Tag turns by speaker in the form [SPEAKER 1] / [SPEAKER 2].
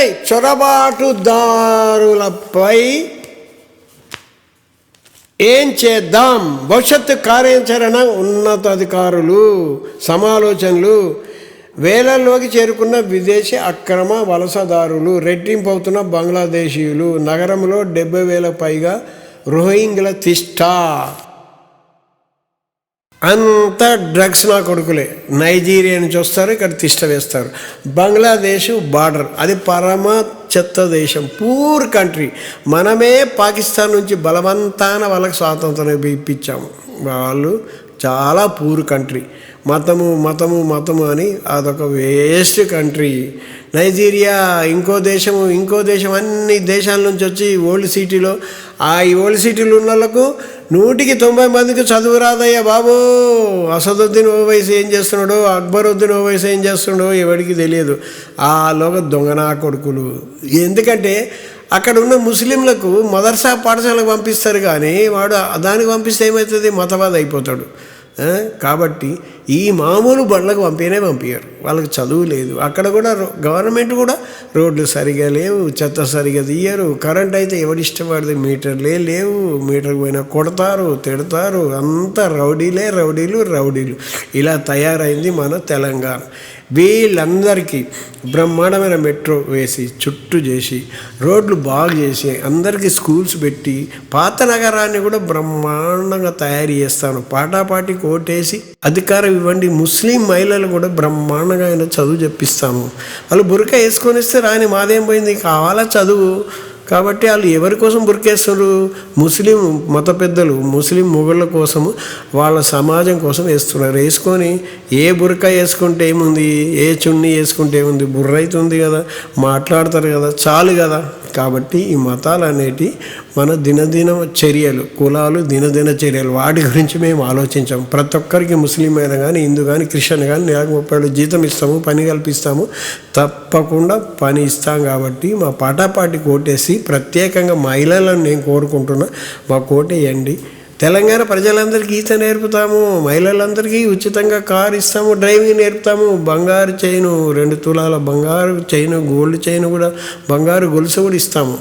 [SPEAKER 1] రండి, చొరబాటుదారులపై ఏం చేద్దాం, భవిష్యత్తు కార్యాచరణ, ఉన్నతాధికారులు సమాలోచనలు. వేలల్లోకి చేరుకున్న విదేశీ అక్రమ వలసదారులు, రెట్టింపు అవుతున్న బంగ్లాదేశీయులు, నగరంలో 70,000 పైగా రోహింగ్ల తిష్ట. అంతా డ్రగ్స్ నా కొడుకులే. నైజీరియా నుంచి వస్తారు, ఇక్కడ తిష్ట వేస్తారు. బంగ్లాదేశ్ బార్డర్, అది పరమ చెత్త దేశం, పూర్ కంట్రీ. మనమే పాకిస్తాన్ నుంచి బలవంతాన వాళ్ళకి స్వాతంత్రం ఇప్పించాము. వాళ్ళు చాలా పూర్ కంట్రీ. మతము మతము మతము అని అదొక వేస్ట్ కంట్రీ. నైజీరియా ఇంకో దేశం అన్ని దేశాల నుంచి వచ్చి ఓల్డ్ సిటీలో, ఈ ఓల్డ్ సిటీలో ఉన్న వాళ్ళకు 190 మందికి చదువు రాదయ్యా బాబు. అసదుద్దీన్ ఓవైసీ ఏం చేస్తున్నాడో, అక్బరుద్దీన్ ఓవైసీ ఏం చేస్తున్నాడో ఎవరికి తెలియదు. ఆలోగా దొంగనా కొడుకులు. ఎందుకంటే అక్కడ ఉన్న ముస్లింలకు మదర్సా పాఠశాలకు పంపిస్తారు, కానీ వాడు దానికి పంపిస్తే ఏమవుతుంది, మతవాద అయిపోతాడు. కాబట్టి ఈ మామూలు బండ్లకు పంపించారు. వాళ్ళకి చదువు లేదు. అక్కడ కూడా గవర్నమెంట్ కూడా రోడ్లు సరిగా లేవు, చెత్త సరిగా తీయరు. కరెంట్ అయితే ఎవడిష్టపడితే మీటర్లే లేవు. మీటర్ పోయినా కొడతారు, తిడతారు. అంతా రౌడీలు. ఇలా తయారైంది మన తెలంగాణ. వీళ్ళందరికీ బ్రహ్మాండమైన మెట్రో వేసి, చుట్టూ చేసి, రోడ్లు బాగు చేసి, అందరికీ స్కూల్స్ పెట్టి, పాత నగరాన్ని కూడా బ్రహ్మాండంగా తయారు చేస్తాను. పాటాపాటి కోటేసి అధికారం ఇవ్వండి. ముస్లిం మహిళలు కూడా బ్రహ్మాండంగా ఆయన చదువు చెప్పిస్తాము. వాళ్ళు బురక వేసుకొని ఇస్తే రాని మాదేం పోయింది, కావాలా చదువు. కాబట్టి వాళ్ళు ఎవరి కోసం బురికేస్తారు, ముస్లిం మత పెద్దలు ముస్లిం మొగుళ్ళ కోసము, వాళ్ళ సమాజం కోసం వేస్తున్నారు. వేసుకొని ఏ బురక వేసుకుంటే ఏముంది, ఏ చున్నీ వేసుకుంటే ఏముంది, బుర్ర అవుతుంది కదా, మాట్లాడతారు కదా, చాలు కదా. కాబట్టి ఈ మతాలు అనేటి మన దినదిన చర్యలు, కులాలు దినదిన చర్యలు, వాటి గురించి మేము ఆలోచించాము. ప్రతి ఒక్కరికి ముస్లిం అయినా కానీ, హిందూ కానీ, క్రిస్టియన్ కానీ నెలకు 30 జీతం ఇస్తాము, పని కల్పిస్తాము, తప్పకుండా పని ఇస్తాం. కాబట్టి మా పాటాపాటి కోటేసి ప్రత్యేకంగా మహిళలను నేను కోరుకుంటున్నా, మా కోటేయండి. తెలంగాణ ప్రజలందరికీ ఈత నేర్పుతాము, మహిళలందరికీ ఉచితంగా కారు ఇస్తాము, డ్రైవింగ్ నేర్పుతాము. బంగారు చైను 2 తులాల బంగారు చైను, గోల్డ్ చైను కూడా, బంగారు గొలుసు కూడా ఇస్తాము.